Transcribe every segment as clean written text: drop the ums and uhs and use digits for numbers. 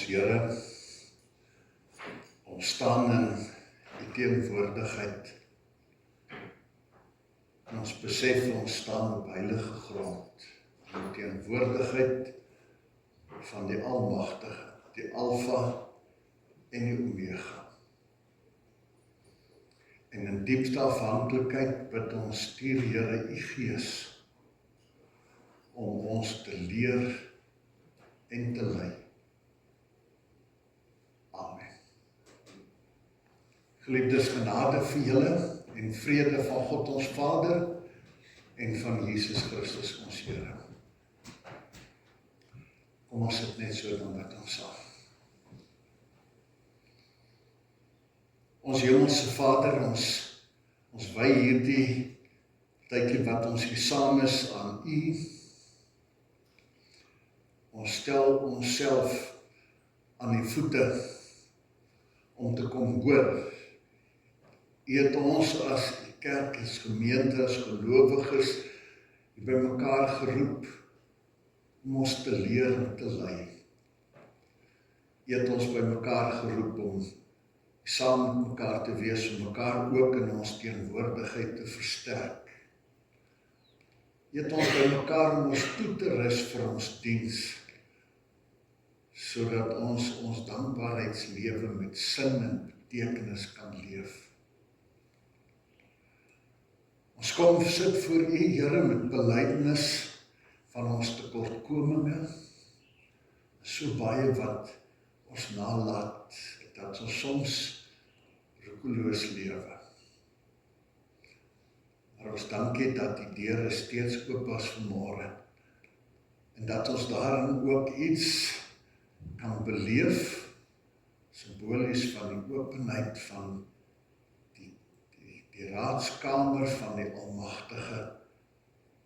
ons Here, ons staan in die teenwoordigheid. En ons besef ons staan op heilige grond, in die teenwoordigheid van die Almagtige, die Alfa en die Omega. En in diepste afhanklikheid bid ons, stuur Here u Gees om ons te leer en te lei. Amen. Geliefdes, genade vir julle en vrede van God ons Vader en van Jesus Christus ons Here. Kom ons sit net so dan bid ons saam. Ons Hemelse Vader, ons wy hierdie tydjie wat ons hier saam is aan U. Ons stel onsself aan die voete om te kom hoor. U het ons as kerk, as gemeente, as gelowiges by mekaar geroep om ons te leer en te lei. U het ons by mekaar geroep om saam met mekaar te wees, om mekaar ook in ons teenwoordigheid te versterk. U het ons by mekaar om ons toe te rus vir ons diens, sodat ons dankbaarheidslewe met sin en betekenis kan leef. Ons kom sit voor U, Here, met belydenis van ons tekortkominge, so baie wat ons nalat, dat ons soms roekeloos lewe. Maar ons dankie dat die deure steeds oop was vanmôre, en dat ons daarin ook iets kan beleef, simbolies van die openheid van die raadskamer van die Almagtige,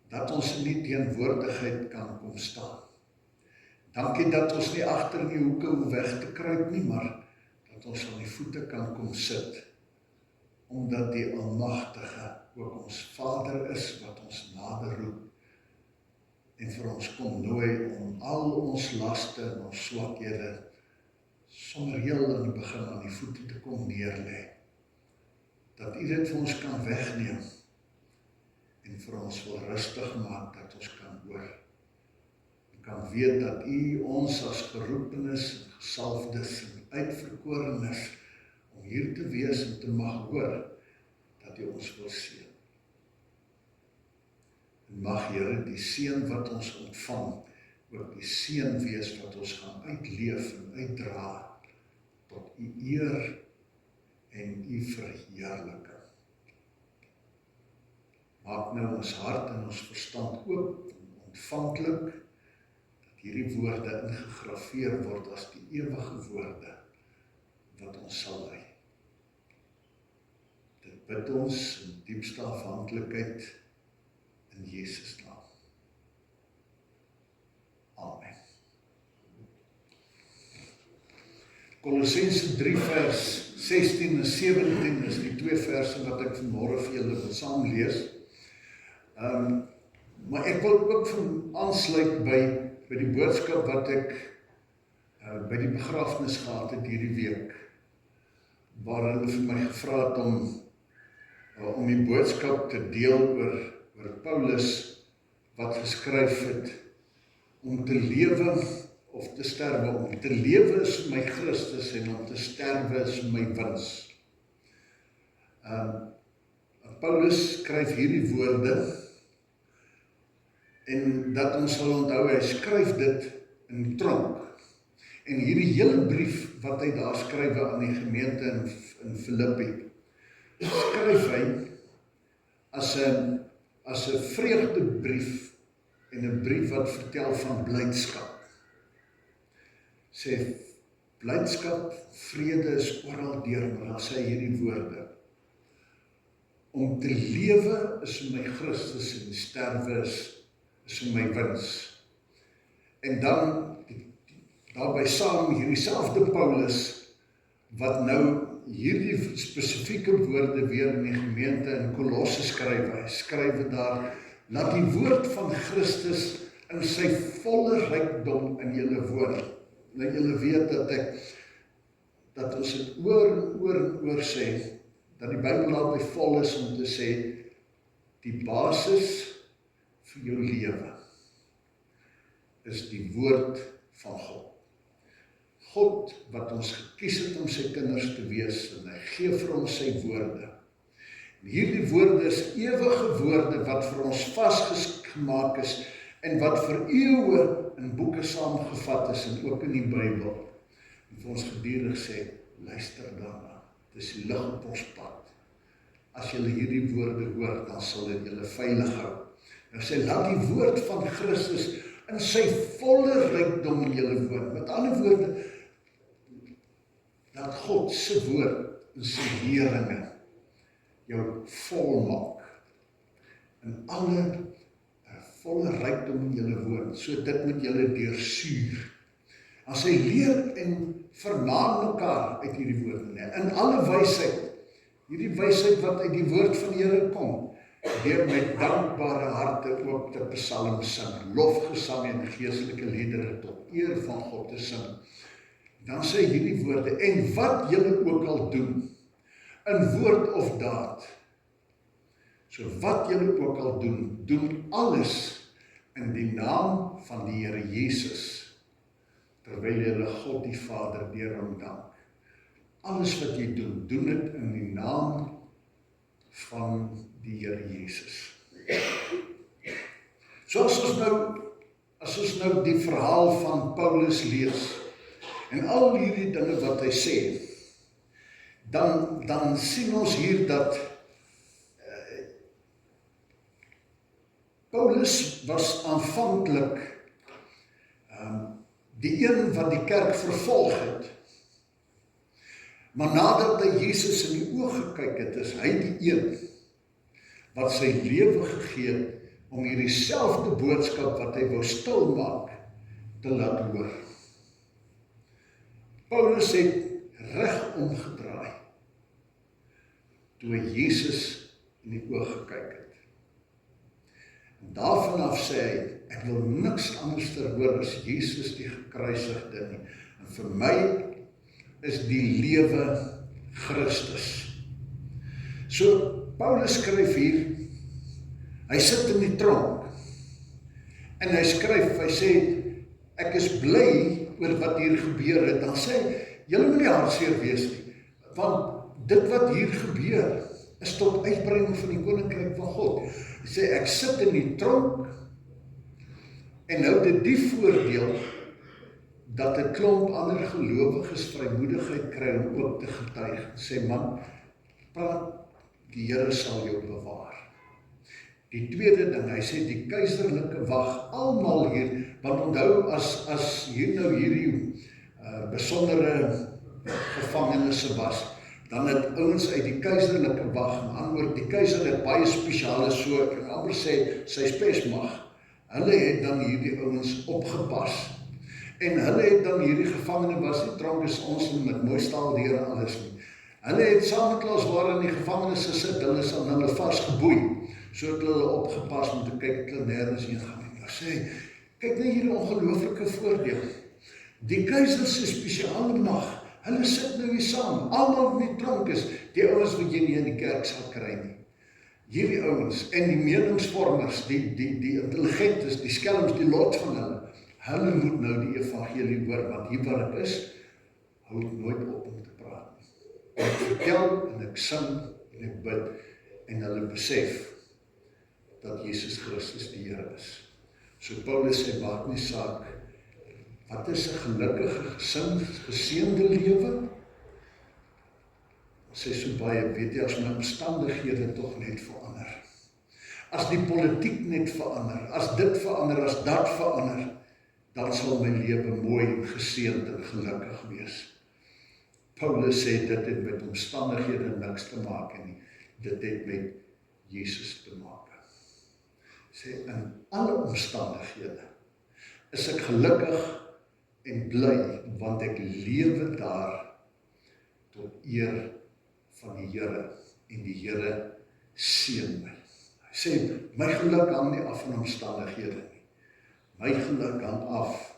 dat ons in die teenwoordigheid kan kom staan. Dankie dat ons nie agter in die hoeke hoef weg te kruip nie, maar dat ons aan die voete kan kom sit, omdat die Almagtige ook ons Vader is, wat ons nader roep, en vir ons kom nooi om al ons laste en ons swakhede sommer heel in die begin aan die voete te kom neerlê, dat U dit vir ons kan wegneem, en vir ons wil rustig maak, dat ons kan hoor, en kan weet dat U ons as geroepenes en gesalfdes en uitverkorenes om hier te wees en te mag hoor, dat U ons wil seën. En mag Here die seën wat ons ontvang, ook die seën wees wat ons gaan uitleef en uitdra, tot U eer en U verheerliking. Maak nou ons hart en ons verstand oop en ontvanklik, dat hierdie woorde ingegrafeer word as die ewige woorde, wat ons sal lei. Dit bid ons in diepste afhanklikheid in Jesus naam. Amen. Kolossense 3 vers 16 en 17 is die twee verse wat ek vanmôre vir julle wil saam lees. Maar ek wil ook aansluit by die boodskap wat ek by die begrafnis gehad het hierdie week, waar hulle vir my gevra het om die boodskap te deel oor Paulus, wat geskryf het, om te lewe of te sterwe. Om te lewe is my Christus en om te sterwe is my wins. Paulus skryf hierdie woorde, en dat ons sal onthou, hy skryf dit in die tronk. En hierdie hele brief wat hy daar skryf aan die gemeente in Filippi, skryf hy as 'n vreugdebrief en 'n brief wat vertel van blydskap. Sê blydskap, vrede is oral deur, maar dan sê hy hierdie woorde: om te lewe is my Christus en sterwe is my wins. En dan daarby saam hierdie selfde Paulus, wat nou hierdie spesifieke woorde weer in die gemeente in Kolosse skryf. Hy skryf daar: laat die woord van Christus in sy volle rykdom in julle woon. Nou julle weet dat ons het oor en oor sê, dat die Bybel daarby vol is om te sê, die basis vir jou lewe is die woord van God. God wat ons gekies het om sy kinders te wees, en hy gee vir ons sy woorde. En hierdie woorde is ewige woorde wat vir ons vasgemaak is, en wat vir eeue in boeke saamgevat is, en ook in die Bybel. En vir ons gedurig sê, luister daarna, dit is die lig op ons pad. As julle hierdie woorde hoor, dan sal dit julle veilig hou. Nou sê, laat die woord van Christus in sy volle rykdom in julle woon. Met ander woorde, dat God se woord en sy leringe jou vol maak. In alle volle rykdom in julle woon, so dit met julle deursuur. As hy leer en vermaan mekaar uit hierdie woorde, in alle wysheid, hierdie wysheid wat uit die woord van die Here kom, deur met dankbare harte ook te psalm sing, lofgesang en geestelike liedere tot eer van God te sing. Dan sê hierdie woorde, en wat julle ook al doen, in woord of daad, so wat julle ook al doen, doen alles in die naam van die Here Jesus, terwyl julle God die Vader deur hom dank. Alles wat jy doen, doen dit in die naam van die Here Jesus. So as ons nou die verhaal van Paulus lees, en al hierdie dinge wat hy sê, dan sien ons hier dat Paulus was aanvanklik die een wat die kerk vervolg het. Maar nadat hy Jesus in die oog gekyk het, is hy die een wat sy lewe gegee het om hierdie selfde boodskap wat hy wou stil maak, te laat hoor. Paulus het reg omgedraai toe hy Jesus in die oog gekyk het. En daarvan af sê hy, ek wil niks anders hoor as Jesus die gekruisigde nie. En vir my is die lewe Christus. So, Paulus skryf hier, hy sit in die tronk, en hy skryf, hy sê, ek is bly oor wat hier gebeur het. Dan sê, julle moet nie hartseer wees nie, want dit wat hier gebeur, is tot uitbreiding van die koninkryk van God. Hy sê, ek sit in die tronk, en nou dit die voordeel, dat 'n klomp ander gelowiges vrymoedigheid kry om ook te getuig. Sê, man, praat, die Here sal jou bewaar. Die tweede ding, hy sê, die keiserlike wag, almal hier, want onthou, as hier nou hierdie besondere gevangenisse was, dan het ouens uit die keiserlike wag, met ander woord, die keiser het baie spesiale so, ek kan amper sê, sy spesmag, hulle het dan hierdie ouens opgepas, en hulle het dan hierdie gevangene was, die tronk is ons met mooi staaldere alles nie, hulle het saam met ons waar in die gevangenis gesit, hulle is aan hulle vastgeboei, so het hulle opgepas om te kyk, het hulle nergens heen gaan nie, maar sê, kyk na hierdie ongelooflike voordeel, die keiser se spesiale mag, hulle sit nou hier saam, almal in die tronk is, die ouens wat jy nie in die kerk sal kry nie. Hierdie ouens, en die meningsvormers, die intelligentes, die skelms, die lot van hulle moet nou die evangelie hoor, want hier waar ek is, hou ek nooit op om te praat nie. Ek vertel, en ek sing, en ek bid, en hulle besef, dat Jesus Christus die Here is. So Paulus sê, maak nie saak, wat is 'n gelukkige, geseënde lewe? Sê so baie, weet jy, as my omstandighede tog net verander. As die politiek net verander, as dit verander, as dat verander, dan sal my lewe mooi en geseënd en gelukkig wees. Paulus sê, dit het met omstandighede niks te maak nie, dit het met Jesus te maak. Sê, in alle omstandighede is ek gelukkig en bly, want ek lewe daar tot eer van die Here, en die Here seën my. Hy sê, my geluk hang nie af van omstandighede nie. My geluk hang af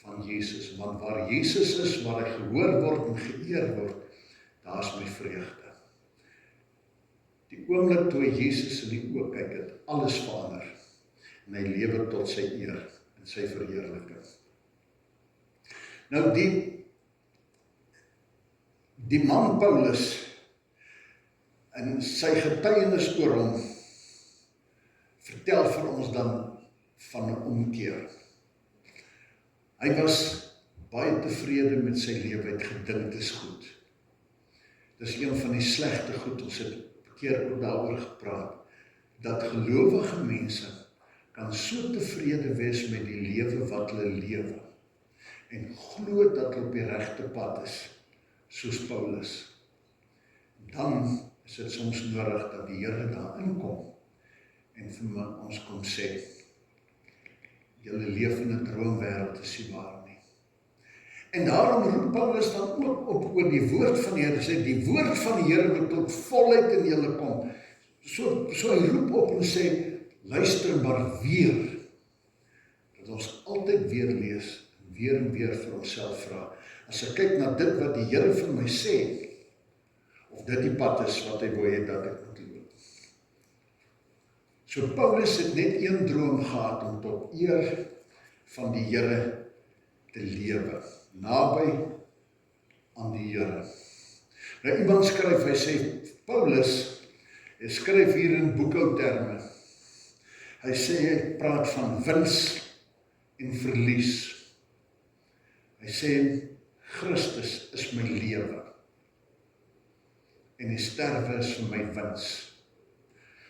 van Jesus, want waar Jesus is, waar hy gehoor word en geëer word, daar is my vreugde. Die oomblik toe hy Jesus in die oë kyk, het alles verander, en hy lewe tot sy eer en sy verheerliking. Nou die man Paulus, en sy getuienis oor hom, vertel vir ons dan van 'n omkeer. Hy was baie tevrede met sy lewe, het gedink dit is goed. Dis een van die slegte goed, ons het 'n keer ook daaroor gepraat, dat gelowige mense kan so tevrede wees met die lewe wat hulle lewe, en glo dat hulle op die regte pad is, soos Paulus. Dan is dit soms nodig dat die Here daar inkom, en vir ons kom sê, julle leef in 'n droomwêreld, is nie waar nie. En daarom roep Paulus dan ook op oor die woord van die Here, sê, die woord van die Here moet tot volheid in julle kom. So hy roep op en sê, luister maar weer, dat ons altyd weer lees, en weer vir onsself vra, as ek kyk na dit wat die Here vir my sê, of dit die pad is wat hy wou hê dat ek moet loop. So Paulus het net een droom gehad, om tot eer van die Here te lewe, naby aan die Here. Nou iemand skryf, hy sê, Paulus, hy skryf hier in boekhouterme, hy sê, hy praat van wins en verlies. Hy sê, Christus is my lewe, en die sterwe is vir my wins.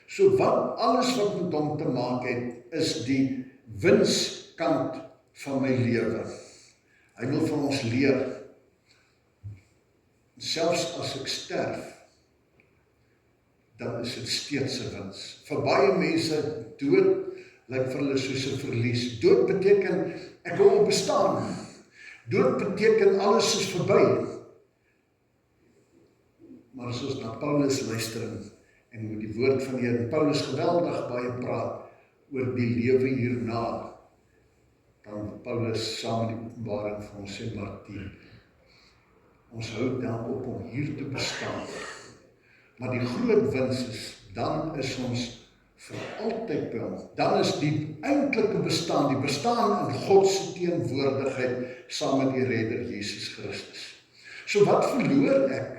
So alles wat met hom te maak het, is die winskant van my lewe. Hy wil vir ons leer, selfs as ek sterf, dan is dit steeds 'n wins. Vir baie mense, dood lyk vir hulle soos 'n verlies. Dood beteken, ek wil op bestaan. Dood beteken, alles is verby. Maar as ons na Paulus luister, en met die woord van die Here, Paulus geweldig baie praat oor die lewe hierna, dan Paulus saam met die Openbaring vir ons sê, maar ons hou dan op om hier te bestaan. Maar die groot wins is, dan is ons vir altyd by hom. Dan is die eintlike bestaan, die bestaan in God se teenwoordigheid, saam met die Redder Jesus Christus. So wat verloor ek?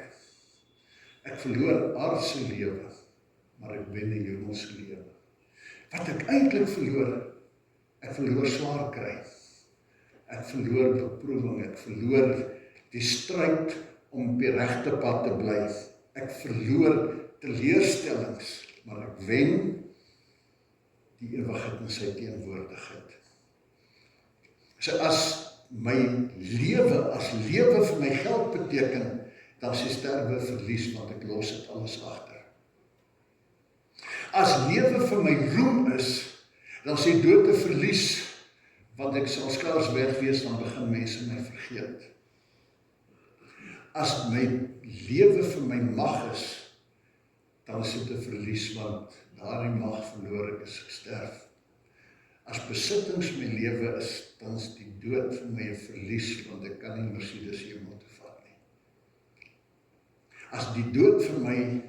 Ek verloor aardse lewe, maar ek wen die hemelse lewe. Wat ek eintlik verloor, ek verloor swaar kry. Ek verloor beproewing, ek verloor die stryd om op die regte pad te bly. Ek verloor teleurstellings, maar ek wen die ewigheid in sy teenwoordigheid. So as my lewe, as lewe vir my geld beteken, dan is die sterwe verlies, want ek los dit alles agter. As lewe vir my roem is, dan is die dood 'n verlies, want ek sal skaars weg wees, dan begin mense my vergeet. As my lewe vir my mag is, dan is dit 'n verlies, want daardie mag verloor ek as ek sterf. As besittings my lewe is, dan is die dood vir my 'n verlies, want ek kan nie Mercedes hemel toe vat nie. As die dood vir my,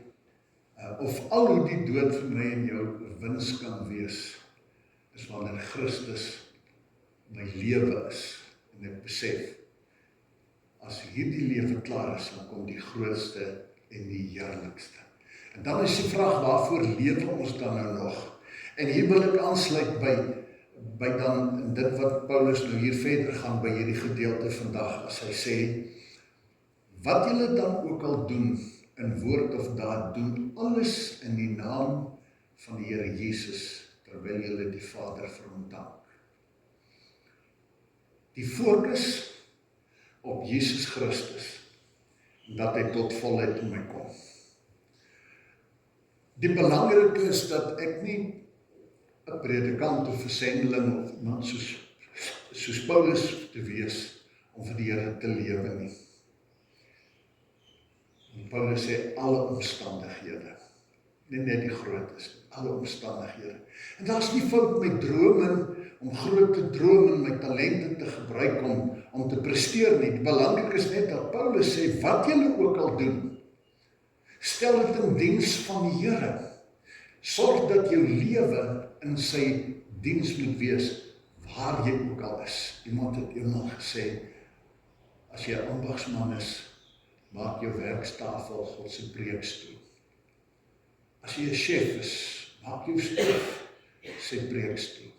of al hoe die dood vir my en jou 'n wins kan wees, is wanneer Christus my lewe is, en ek besef, as hierdie lewe klaar is, dan kom die grootste en die heerlikste. En dan is die vraag, waarvoor lewe ons dan nou nog? En hier wil ek aansluit by dan dit wat Paulus nou hier verder gaan by hierdie gedeelte vandag, as hy sê, wat julle dan ook al doen, in woord of daad, doen alles in die naam van die Here Jesus, terwyl julle die Vader vir hom dank. Die fokus op Jesus Christus, dat hy tot volheid in my kom. Die belangrike is dat ek nie 'n predikant of 'n sendeling of iemand soos Paulus te wees, om vir die Here te lewe nie. En Paulus sê, alle omstandighede, nie net die grootes, alle omstandighede. En daar is nie fout met drome, om groot te droom en my talente te gebruik om te presteer nie. Belangrik is net dat Paulus sê, wat julle ook al doen, stel dit in diens van die Here. Sorg dat jou lewe in sy diens moet wees, waar jy ook al is. Iemand het eenmaal gesê, as jy 'n ambagsman is, maak jou werkstafel God se preekstoel. As jy 'n chef is, maak jou stoof sy preekstoel.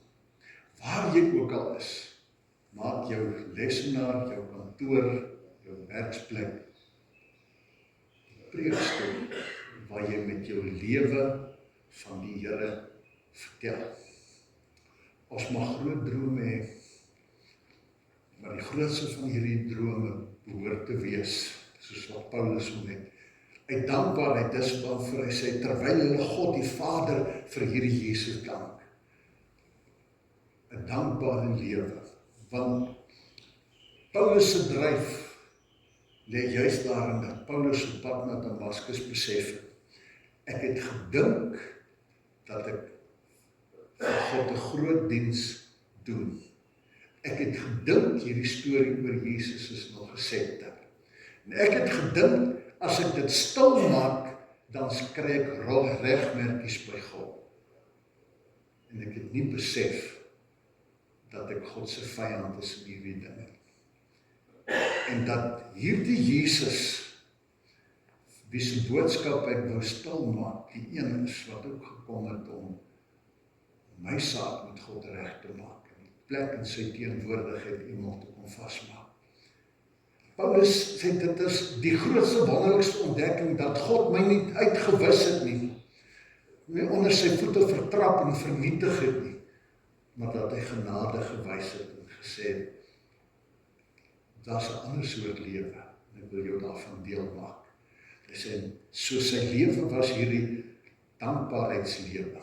Waar jy ook al is, maak jou lesenaar, jou kantoor, jou werksplek, preekstoel, waar jy met jou lewe van die Here vertel. Ons mag groot drome hê, maar die grootste van hierdie drome behoort te wees, soos wat Paulus hom het, uit dankbaarheid, dis waarvoor hy sê, terwyl hulle God die Vader vir hierdie Jesus dank. 'n dankbare lewe, want Paulus se dryf lê juist daarin dat Paulus op pad na Damaskus besef het, ek het gedink dat ek vir God 'n groot diens doen. Ek het gedink hierdie storie oor Jesus is nog gesette. En ek het gedink as ek dit stil maak, dan kry ek regmerkies by God. En ek het nie besef dat ek God se vyand is in hierdie dinge. En dat hierdie Jesus, wie se boodskap ek wou stil maak, die een is wat ook gekom het om my saak met God reg te maak, en die plek in sy teenwoordigheid iemand te kom vasmaak. Paulus sê dit is die grootste wonderlikste ontdekking, dat God my nie uitgewis het nie onder sy voete vertrap en vernietig het nie, maar dat hy genade gewys het en gesê het, daar's 'n ander soort lewe, en ek wil jou daarvan deel maak. Hy sê, so sy lewe was hierdie dankbaarheidslewe.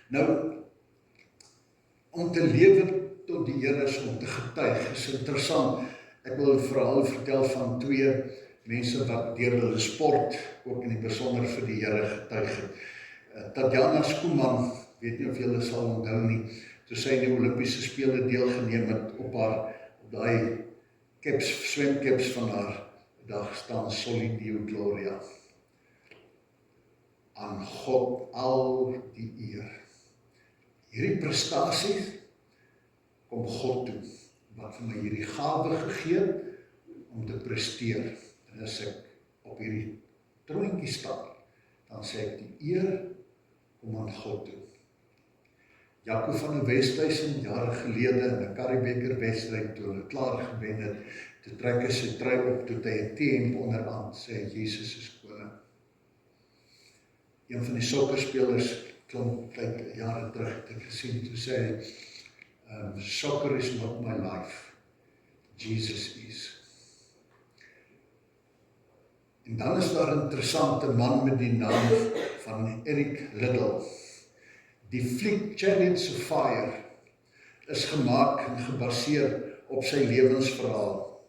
Nou, om te lewe tot die Here is om te getuig, is interessant. Ek wil 'n verhaal vertel van 2 mense wat deur hulle sport, ook in die besonder vir die Here getuig het. Tatjana Skuman, weet nie of julle sal onthou nie, toe sy in die Olimpiese spele deelgeneem het, op daai swemcaps van haar, dag staan Soli Deo Gloria. Aan God al die eer. Hierdie prestasie kom God toe, wat vir my hierdie gawe gegee het om te presteer. En as ek op hierdie troontjie stap, dan sê ek die eer kom aan God toe. Jaco van der Westhuizen, jare gelede in 'n Karibbeeker wedstryd, toe hulle klaar gewen het, toe trek hy sy trui op, toe hy 'n T-hemp onderaan, sê Jesus is koning. Een van die sokkerspelers, klomp tyd jare terug, het ek gesien, toe sê hy, soccer is not my life, Jesus is. En dan is daar 'n interessante man met die naam van Eric Liddell. Die fliek Chariots of Fire is gemaak en gebaseer op sy lewensverhaal.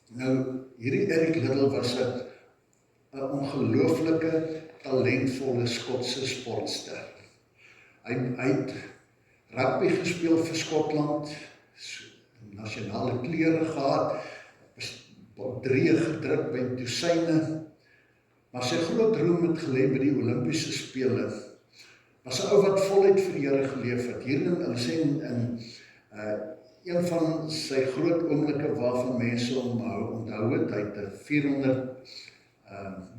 Nou, hierdie Eric Liddell was 'n ongelooflike, talentvolle Skotse sportster. Hy het rugby gespeel vir Skotland, nasionale klere gehad, drie gedruk by dosyne, maar sy groot roem het gelê by die Olimpiese spele. Was 'n ou wat voluit vir die Here geleef het. Hierin, hulle sê in een van sy groot oomblikke waarvan mense hom onthou het, hy het 'n 400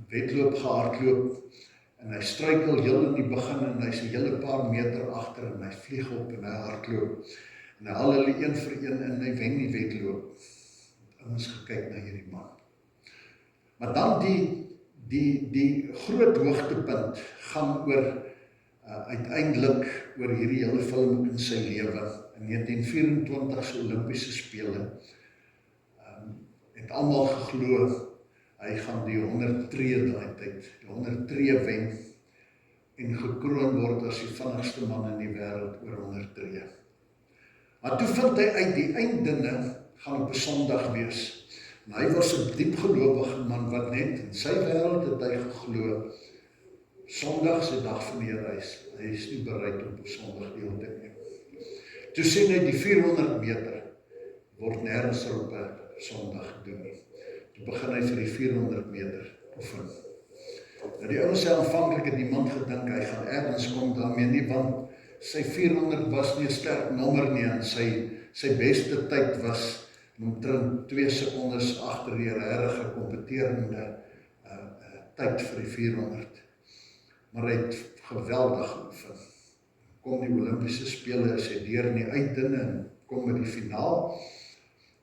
wedloop gehardloop, en hy struikel heel in die begin, en hy's 'n hele paar meter agter, en hy vlieg op en hy hardloop. En hy haal hulle een vir een, en hy wen die wedloop. Ons gekyk na hierdie man. Maar dan die groot hoogtepunt gaan oor uiteindelik oor hierdie hele film in sy lewe. In 1924 se Olimpiese spele het almal geglo hy gaan die 100 tree daai tyd, die 100 tree wen en gekroon word as die vinnigste man in die wêreld oor 100 tree. Maar toe vind hy uit die einddinge gaan op 'n Sondag wees. En hy was 'n diep gelowige man wat net in sy wêreld het hy geglo, Sondag se dag van die reis. Hy is nie bereid om op Sondag deel te neem. Toe sien hy die 400 meter, word nêrens op 'n Sondag gedoen nie. Toe begin hy vir die 400 meter oefen. Nou die ouens sê aanvanklik het iemand gedink, hy gaan ergens kom daarmee nie, want sy 400 was nie 'n sterk nommer nie, en sy beste tyd was omtrent 2 sekondes agter die regtig kompeterende tyd vir die 400. Maar hy het geweldig geoefen. Kom die Olympiese Spele, is hy deur in die uitdinne en kom by die finaal.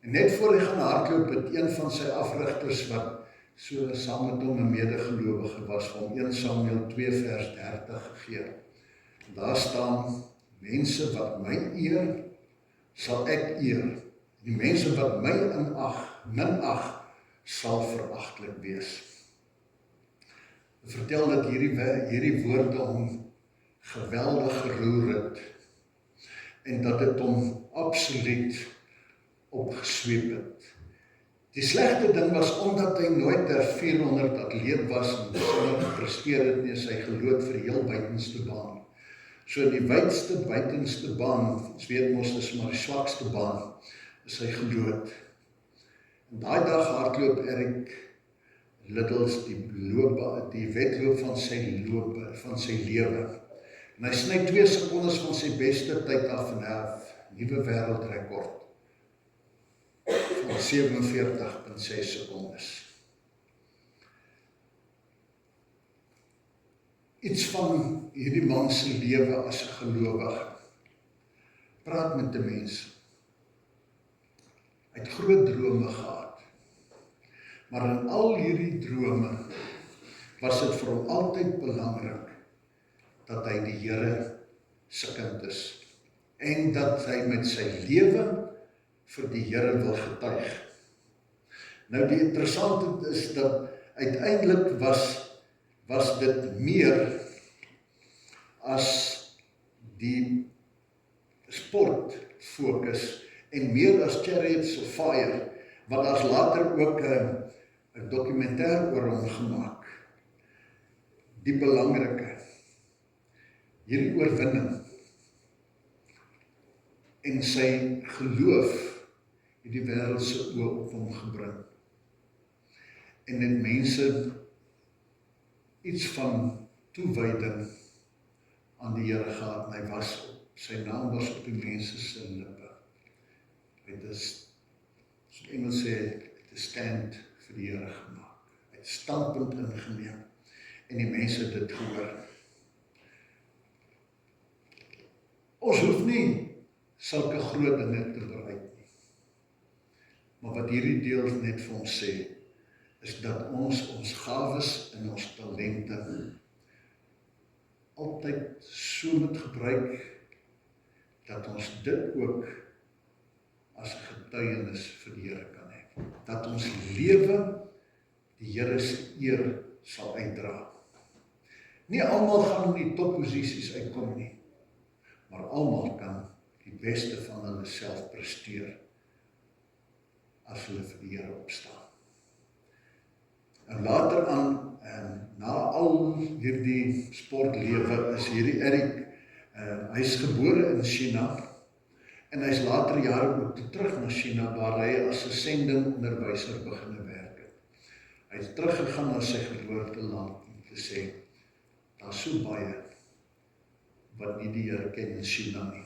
En net voor hy gaan hardloop, het een van sy afrigters wat so saam met hom 'n medegelowige was, vir hom 1 Samuel 2 vers 30 gegee. En daar staan, mense wat my eer, sal ek eer. Die mense wat my minag, sal veragtelik wees. Vertel dat hierdie woorde hom geweldig geroer het, en dat het hom absoluut opgesweep het. Die slegte ding was, omdat hy nooit 'n 400 atleet was, en besonder gepresteer het nie, sy geloot vir die heel buitenste baan. So die buitenste baan, ons weet mos, is maar die swakste baan, is hy geloot. En daai dag hardloop Eric Liddles die wedloop van sy lewe. En hy sny 2 sekondes van sy beste tyd af en hy nuwe wêreldrekord van 47,6 sekondes. Iets van hierdie man se lewe as 'n gelowige. Praat met 'n mens. Hy het groot drome gehad. Maar in al hierdie drome was dit vir hom altyd belangrik dat hy die Here se kind is en dat hy met sy lewe vir die Here wil getuig. Nou die interessante is dat uiteindelik was dit meer as die sport fokus en meer as Chariots of Fire, want daar's later ook 'n dokumentêr oor hom gemaak. Die belangrike, hierdie oorwinning en sy geloof het die wêreld se oë op hom gebring. En het mense iets van toewyding aan die Here gehad, en sy naam was op die mense se lippe. Dit is, soos Engels sê, het 'n stand vir die Here gemaak. Hy het standpunt ingeneem, en die mense het dit gehoor. Ons hoef nie sulke groot dinge te bereik nie. Maar wat hierdie deel net vir ons sê, is dat ons gawes en ons talente altyd so moet gebruik, dat ons dit ook as 'n getuienis vir die Here kan hê. Dat ons lewe die Here se eer sal uitdra. Nie almal gaan in die topposisies uitkom nie, maar almal kan die beste van hulle self presteer as hulle vir die Here opstaan. En later aan, na al hierdie sportlewe, is hierdie Eric, hy is gebore in China, en hy is later jare ook terug na China, waar hy as 'n sendingonderwyser begin werk het. Hy het teruggegaan na sy geboorteland om te sê, daar's so baie wat nie die Here ken in China nie.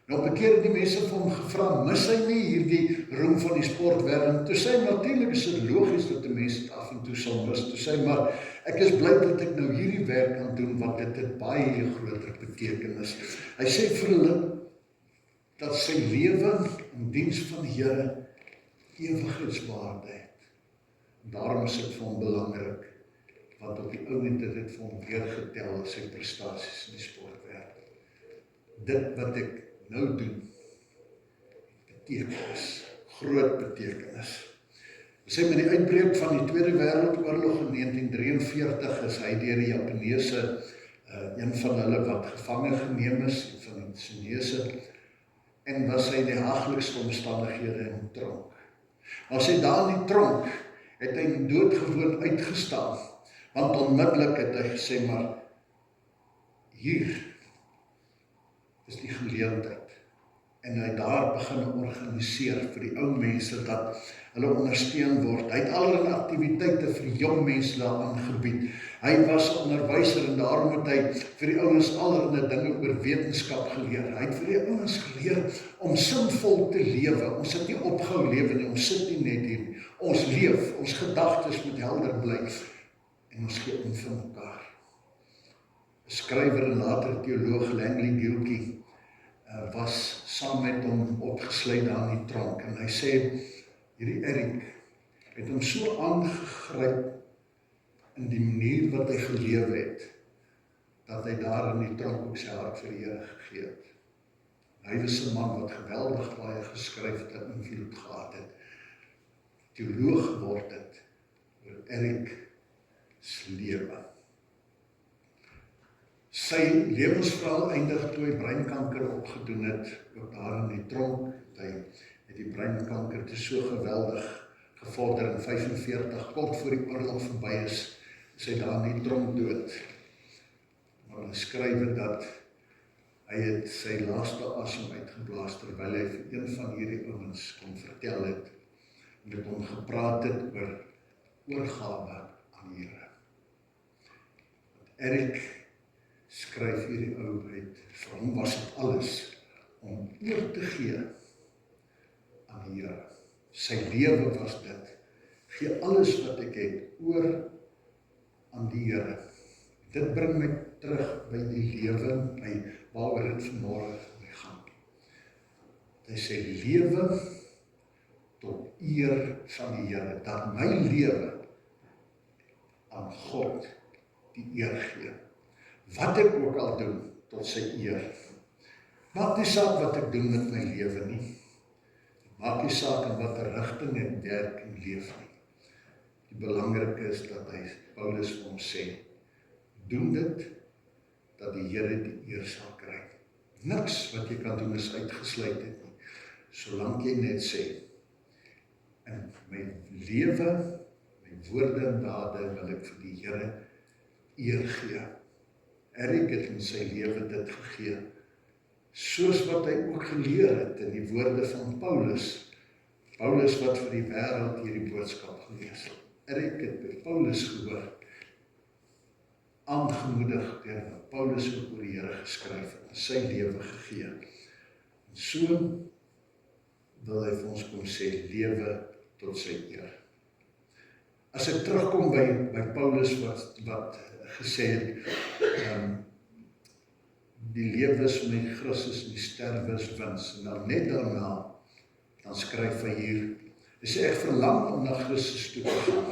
Nou op 'n keer het die mense vir hom gevra, mis hy nie hierdie roem van die sportwêreld? Toe sê hy, natuurlik is dit logies dat die mense dit af en toe sal mis. Toe sê hy, maar ek is bly dat ek nou hierdie werk kan doen, want dit het baie groter betekenis. Hy sê vir hulle dat sy lewe in diens van die Here ewigheidswaarde het. Daarom is dit vir hom belangrik, want op die ouend het dit vir hom weer getel as sy prestasies in die sportwêreld. Dit wat ek nou doen, betekenis, groot betekenis. Ons sê met die uitbreek van die Tweede Wêreldoorlog in 1943 is hy deur die Japaneese, een van hulle wat gevange geneem is, een van die Chinese, en was hy in die haaglikste omstandighede in tronk. As hy daar in die tronk, het hy doodgewoon uitgestaan, want onmiddellik het hy gesê, maar hier is die geleentheid en hy daar begin organiseer vir die ou mense dat hulle ondersteun word. Hy het allerlei aktiwiteite vir die jong mense daar aangebied. Hy was 'n onderwyser en daarom het hy vir die ouens allerlei dinge oor wetenskap geleer. Hy het vir die ouens geleer om sinvol te lewe. Ons het nie opgehou lewe nie, ons sit nie net hier nie. Ons leef, ons gedagtes moet helder bly en ons gee om vir mekaar. 'n Skrywer en later teoloog Langley Gilkey was saam met hom opgesluit daar in die tronk en hy sê, hierdie Erik het hom so aangegryp in die manier wat hy gelewe het, dat hy daar in die tronk ook sy hart vir die Here gegee het. Hy was 'n man wat geweldig baie geskryf het en invloed gehad het. Teoloog geword het oor Erik se lewe. Sy lewensverhaal eindig toe hy breinkanker opgedoen het, ook daar in die tronk. Hy het die breinkanker te so geweldig gevorder in 45, kort voor die oorlog verby is hy daar in die tronk dood. Maar hy skryf dat hy het sy laaste asem uitgeblaas terwyl hy vir een van hierdie ouens kon vertel het en met hom gepraat het oor oorgawe aan die Here. Erik skryf hierdie ou uit, vir hom was dit alles om oor te gee aan die Here. Sy lewe was dit, gee alles wat ek het oor aan die Here. Dit bring my terug by die lewe, by waaroor het vanmôre vir my gaan. Hy sê lewe tot eer van die Here, dat my lewe aan God die eer gee. Wat ek ook al doen tot sy eer. Maak nie saak wat ek doen met my lewe nie. Maak nie saak in watter rigting ek werk en leef nie. Die belangrike is dat Paulus vir hom sê, doen dit dat die Here die eer sal kry. Niks wat jy kan doen is uitgesluit het nie. Solank jy net sê, in my lewe, my woorde en dade wil ek vir die Here eer gee. Erik het in sy lewe dit gegee, soos wat hy ook geleer het in die woorde van Paulus. Paulus wat vir die wêreld hierdie boodskap gelees het. Erik het by Paulus gehoor, aangemoedig deur wat Paulus ook oor die Here geskryf het, en sy lewe gegee. En so wil hy vir ons kom sê, lewe tot sy eer. As ek terugkom by Paulus wat gesê het, die lewe is vir my Christus en die sterwe is wins. En dan net daarna, dan skryf hy hier, hy sê ek verlang om na Christus toe te gaan.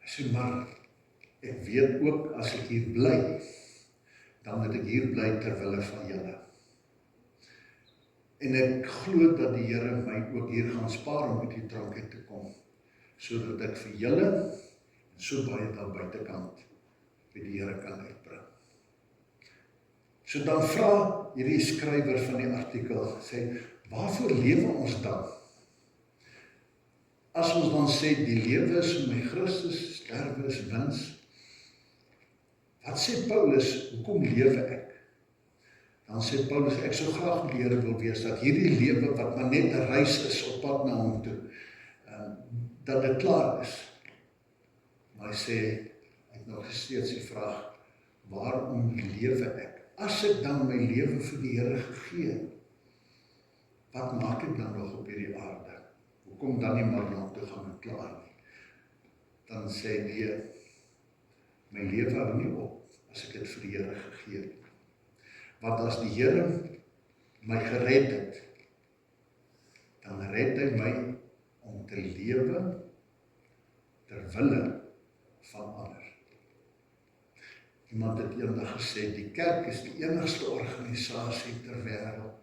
Hy sê maar, ek weet ook as ek hier bly, dan moet ek hier bly ter wille van julle. En ek glo dat die Here my ook hier gaan spaar om uit die tronk uit te kom, sodat ek vir julle en so baie daar buitekant by die Here kan uitbring. So dan vra hierdie skrywer van die artikel, sê, waarvoor lewe ons dan? As ons dan sê, die lewe is vir my Christus, sterwe is wins, wat sê Paulus, hoekom lewe ek? Dan sê Paulus, ek sou graag met die Here wil wees, dat hierdie lewe, wat maar net 'n reis is op pad na hom toe, dat dit klaar is. Maar hy sê, hy het nog steeds die vraag, waarom lewe ek? As ek dan my lewe vir die Here gegee, wat maak ek dan nog op hierdie aarde? Hoekom dan nie maar na hom toe gaan en klaar nie? Dan sê hy, my lewe hou nie op, as ek dit vir die Here gegee het. Want as die Here my gered het, dan red hy my om te lewe ter wille van ander. Iemand het eendag gesê, die kerk is die enigste organisasie ter wêreld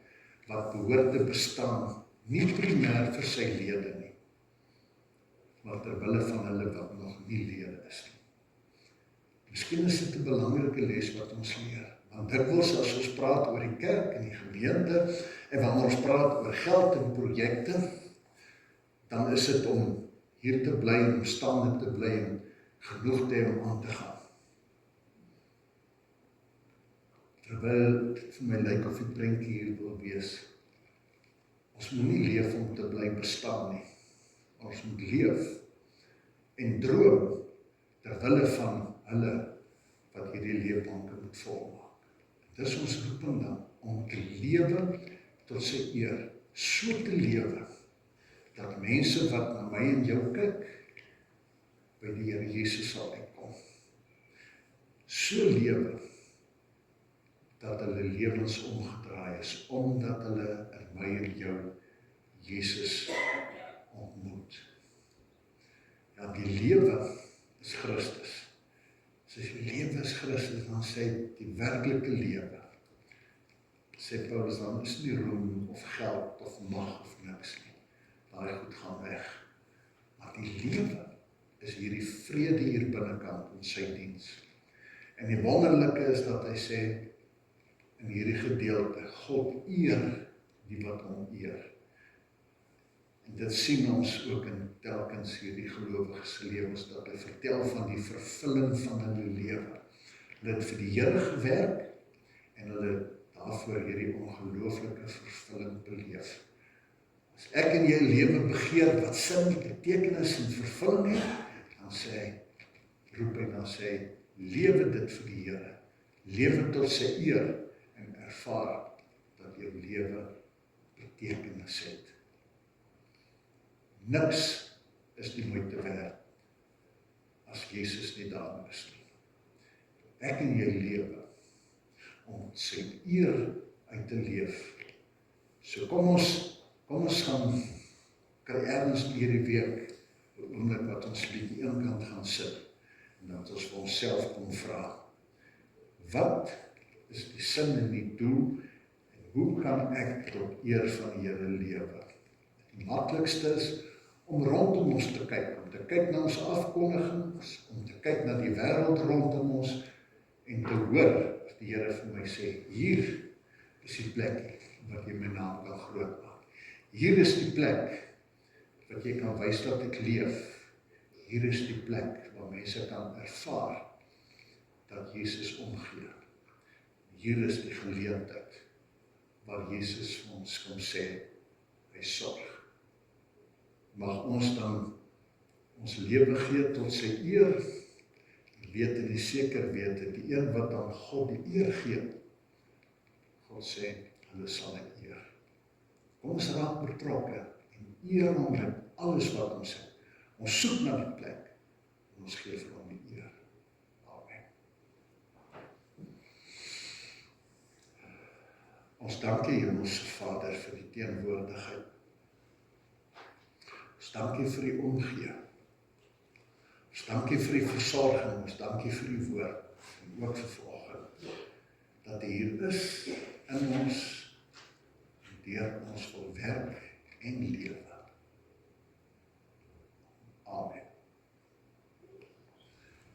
wat behoort te bestaan, nie primêr vir sy lede nie, maar ter wille van hulle wat nog nie lede is nie. Miskien is dit 'n belangrike les wat ons leer. Want dikwels as ons praat oor die kerk en die gemeente, en wanneer ons praat oor geld en projekte, dan is dit om hier te bly en om staande te bly en genoeg te hê om aan te gaan. terwyl dit vir my lyk of die prentjie hier wil wees, ons moet nie leef om te bly bestaan nie. Ons moet leef en droom terwille van hulle wat hierdie leefbanke moet volmaak. Dit is ons roeping dan, om te lewe tot sy eer, so te lewe, dat mense wat na my en jou kyk, by die Here Jesus sal uitkom. So lewe, dat hulle lewens omgedraai is, omdat hulle in my en jou Jesus ontmoet. Ja, die lewe is Christus. As die lewe is Christus, dan sê die werklike lewe, sê Paulus, dan is nie roem of geld of mag of niks nie. Daai goed gaan weg. Maar die lewe is hierdie vrede hier binnekant in sy diens. En die wonderlike is dat hy sê in hierdie gedeelte, God eer die wat hom eer. En dit sien ons ook in telkens hierdie gelowiges se lewens, dat hy vertel van die vervulling van hulle lewe. Hulle het vir die Here gewerk en hulle daarvoor hierdie ongelooflike vervulling beleef. As ek en jy lewe begeer wat sin, betekenis en vervulling het, dan sê hy, roep hy, dan sê hy, lewe dit vir die Here, lewe tot sy eer en ervaar dat jou lewe betekenis het. Niks is die moeite werd as Jesus nie daar is nie. Ek en jy lewe om sy eer uit te leef. So kom ons gaan kry ergens hierdie week, omdat wat ons bietjie eenkant gaan sit, en dat ons vir onsself kom vra, wat is die sin en die doel, en hoe kan ek tot eer van die Here lewe? Die maklikste is om rondom ons te kyk na ons afkondigings, om te kyk na die wêreld rondom ons, en te hoor, as die Here vir my sê, hier is die plek wat jy my naam kan groot maak. Hier is die plek wat jy kan wys dat ek leef. Hier is die plek waar mense kan ervaar dat Jesus omgee. Hier is die geleentheid waar Jesus vir ons kom sê, hy sorg. Mag ons dan ons lewe gee tot sy eer, weet en die seker wete, die een wat aan God die eer gee, God sê, hulle sal hy eer. Kom ons raak betrokke en eer hom met alles wat ons het. Ons soek na die plek en ons gee vir hom die eer. Amen. Ons dankie Hemelse Vader vir die teenwoordigheid. Ons dankie vir die omgee. Ons dankie vir die versorging, ons dankie vir die woord, en ook vir vanoggend, dat hier is in ons, en deur ons wil werk en lewe.